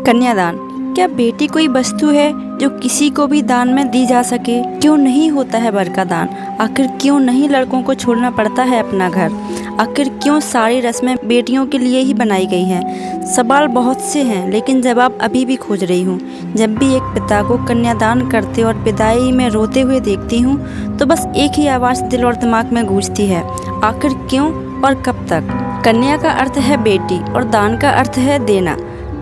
कन्यादान, क्या बेटी कोई वस्तु है जो किसी को भी दान में दी जा सके? क्यों नहीं होता है वर का दान? आखिर क्यों नहीं लड़कों को छोड़ना पड़ता है अपना घर? आखिर क्यों सारी रस्में बेटियों के लिए ही बनाई गई हैं? सवाल बहुत से हैं, लेकिन जवाब अभी भी खोज रही हूँ। जब भी एक पिता को कन्यादान करते और विदाई में रोते हुए देखती हूँ तो बस एक ही आवाज़ दिल और दिमाग में गूंजती है, आखिर क्यों और कब तक? कन्या का अर्थ है बेटी और दान का अर्थ है देना।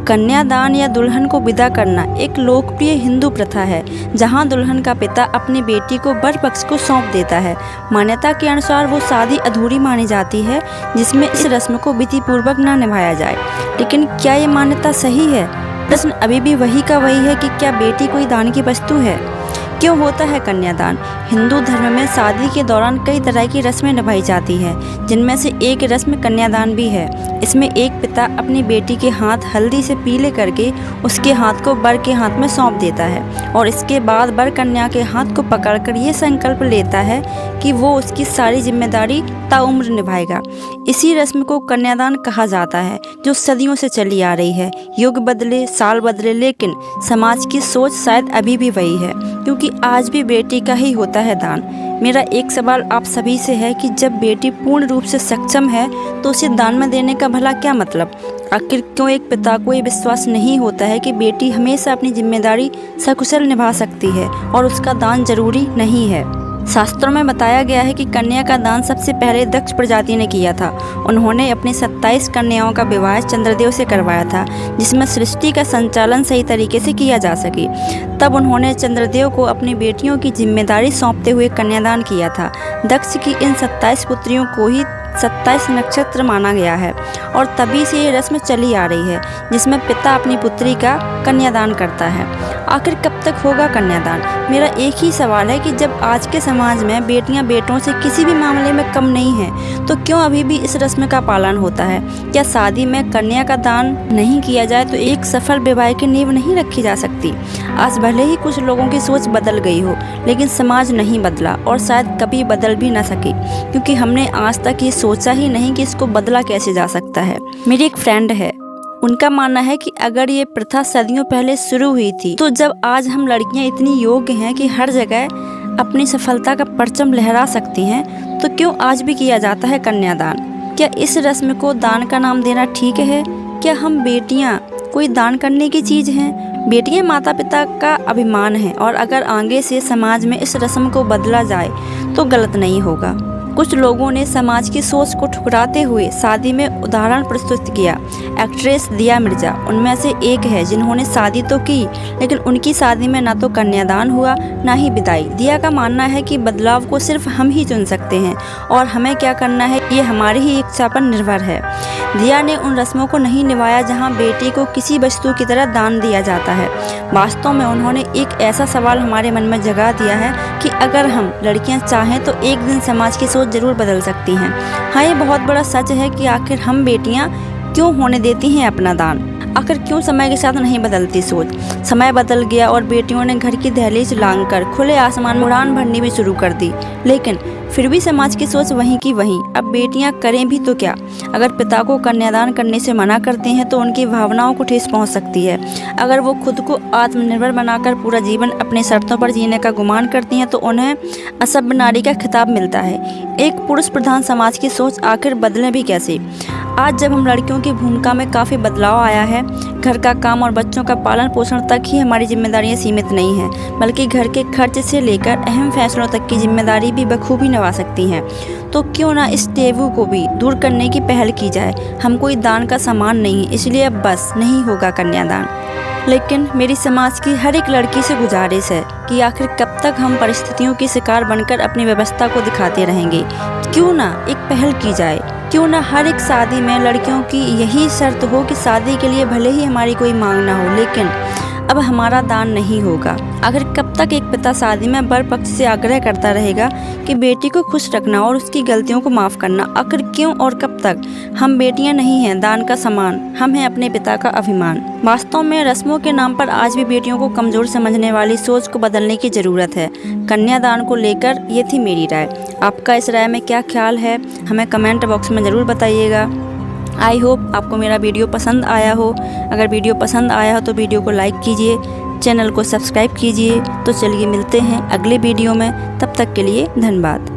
कन्यादान या दुल्हन को विदा करना एक लोकप्रिय हिंदू प्रथा है, जहां दुल्हन का पिता अपनी बेटी को वर पक्ष को सौंप देता है। मान्यता के अनुसार वो शादी अधूरी मानी जाती है जिसमें इस रस्म को विधि पूर्वक न निभाया जाए। लेकिन क्या ये मान्यता सही है? प्रश्न अभी भी वही का वही है कि क्या बेटी कोई दान की वस्तु है? क्यों होता है कन्यादान? हिंदू धर्म में शादी के दौरान कई तरह की रस्में निभाई जाती हैं, जिनमें से एक रस्म कन्यादान भी है। इसमें एक पिता अपनी बेटी के हाथ हल्दी से पीले करके उसके हाथ को वर के हाथ में सौंप देता है और इसके बाद वर कन्या के हाथ को पकड़कर ये संकल्प लेता है कि वो उसकी सारी जिम्मेदारी ताउम्र निभाएगा। इसी रस्म को कन्यादान कहा जाता है, जो सदियों से चली आ रही है। युग बदले, साल बदले, लेकिन समाज की सोच शायद अभी भी वही है, क्योंकि आज भी बेटी का ही होता है दान। मेरा एक सवाल आप सभी से है कि जब बेटी पूर्ण रूप से सक्षम है तो उसे दान में देने का भला क्या मतलब? आखिर क्यों एक पिता को ये विश्वास नहीं होता है कि बेटी हमेशा अपनी जिम्मेदारी सकुशल निभा सकती है और उसका दान जरूरी नहीं है? शास्त्रों में बताया गया है कि कन्या का दान सबसे पहले दक्ष प्रजाति ने किया था। उन्होंने अपनी 27 कन्याओं का विवाह चंद्रदेव से करवाया था, जिसमें सृष्टि का संचालन सही तरीके से किया जा सके। तब उन्होंने चंद्रदेव को अपनी बेटियों की जिम्मेदारी सौंपते हुए कन्यादान किया था। दक्ष की इन 27 पुत्रियों को ही 27 नक्षत्र माना गया है और तभी से ये रस्म चली आ रही है, जिसमें पिता अपनी पुत्री का कन्यादान करता है। आखिर कब तक होगा कन्यादान? मेरा एक ही सवाल है कि जब आज के समाज में बेटियां बेटों से किसी भी मामले में कम नहीं हैं, तो क्यों अभी भी इस रस्म का पालन होता है? क्या शादी में कन्या का दान नहीं किया जाए तो एक सफल विवाह की नींव नहीं रखी जा सकती? आज भले ही कुछ लोगों की सोच बदल गई हो, लेकिन समाज नहीं बदला और शायद कभी बदल भी न सके, क्योंकि हमने आज तक ये सोचा ही नहीं कि इसको बदला कैसे जा सकता है। मेरी एक फ्रेंड है, उनका मानना है कि अगर ये प्रथा सदियों पहले शुरू हुई थी, तो जब आज हम लड़कियां इतनी योग्य हैं कि हर जगह अपनी सफलता का परचम लहरा सकती हैं, तो क्यों आज भी किया जाता है कन्यादान? क्या इस रस्म को दान का नाम देना ठीक है? क्या हम बेटियां कोई दान करने की चीज़ हैं? बेटियां माता पिता का अभिमान हैं और अगर आगे से समाज में इस रस्म को बदला जाए तो गलत नहीं होगा। कुछ लोगों ने समाज की सोच को ठुकराते हुए शादी में उदाहरण प्रस्तुत किया। एक्ट्रेस दिया मिर्जा उनमें से एक है, जिन्होंने शादी तो की, लेकिन उनकी शादी में ना तो कन्यादान हुआ ना ही विदाई। दिया का मानना है कि बदलाव को सिर्फ हम ही चुन सकते हैं और हमें क्या करना है ये हमारी ही इच्छा पर निर्भर है। दिया ने उन रस्मों को नहीं निभाया जहाँ बेटी को किसी वस्तु की तरह दान दिया जाता है। वास्तव में उन्होंने एक ऐसा सवाल हमारे मन में जगा दिया है कि अगर हम लड़कियां चाहें तो एक दिन समाज की सोच जरूर बदल सकती हैं। हाँ, ये बहुत बड़ा सच है कि आखिर हम बेटियां क्यों होने देती हैं अपना दान? आखिर क्यों समय के साथ नहीं बदलती सोच? समय बदल गया और बेटियों ने घर की दहलीज लांघकर खुले आसमान में उड़ान भरनी भी शुरू कर दी, लेकिन फिर भी समाज की सोच वहीं की वहीं। अब बेटियां करें भी तो क्या? अगर पिता को कन्यादान करने से मना करते हैं तो उनकी भावनाओं को ठेस पहुंच सकती है। अगर वो खुद को आत्मनिर्भर बनाकर पूरा जीवन अपने शर्तों पर जीने का गुमान करती हैं तो उन्हें असभ्य नारी का खिताब मिलता है। एक पुरुष प्रधान समाज की सोच आखिर बदले भी कैसे? आज जब हम लड़कियों की भूमिका में काफ़ी बदलाव आया है, घर का काम और बच्चों का पालन पोषण तक ही हमारी जिम्मेदारियां सीमित नहीं हैं, बल्कि घर के खर्च से लेकर अहम फैसलों तक की जिम्मेदारी भी बखूबी निभा सकती हैं। तो क्यों ना इस टेबू को भी दूर करने की पहल की जाए? हम कोई दान का सामान नहीं, इसलिए अब बस नहीं होगा कन्यादान। लेकिन मेरी समाज की हर एक लड़की से गुजारिश है कि आखिर कब तक हम परिस्थितियों की शिकार बनकर अपनी व्यवस्था को दिखाते रहेंगे? क्यों ना एक पहल की जाए? क्यों ना हर एक शादी में लड़कियों की यही शर्त हो कि शादी के लिए भले ही हमारी कोई मांग ना हो, लेकिन अब हमारा दान नहीं होगा। आखिर कब तक एक पिता शादी में वर पक्ष से आग्रह करता रहेगा कि बेटी को खुश रखना और उसकी गलतियों को माफ़ करना? आखिर क्यों और कब तक? हम बेटियां नहीं हैं दान का सामान, हम हैं अपने पिता का अभिमान। वास्तव में रस्मों के नाम पर आज भी बेटियों को कमज़ोर समझने वाली सोच को बदलने की ज़रूरत है। कन्यादान को लेकर ये थी मेरी राय। आपका इस राय में क्या ख्याल है? हमें कमेंट बॉक्स में ज़रूर बताइएगा। आई होप आपको मेरा वीडियो पसंद आया हो। अगर वीडियो पसंद आया हो तो वीडियो को लाइक कीजिए, चैनल को सब्सक्राइब कीजिए। तो चलिए मिलते हैं अगले वीडियो में, तब तक के लिए धन्यवाद।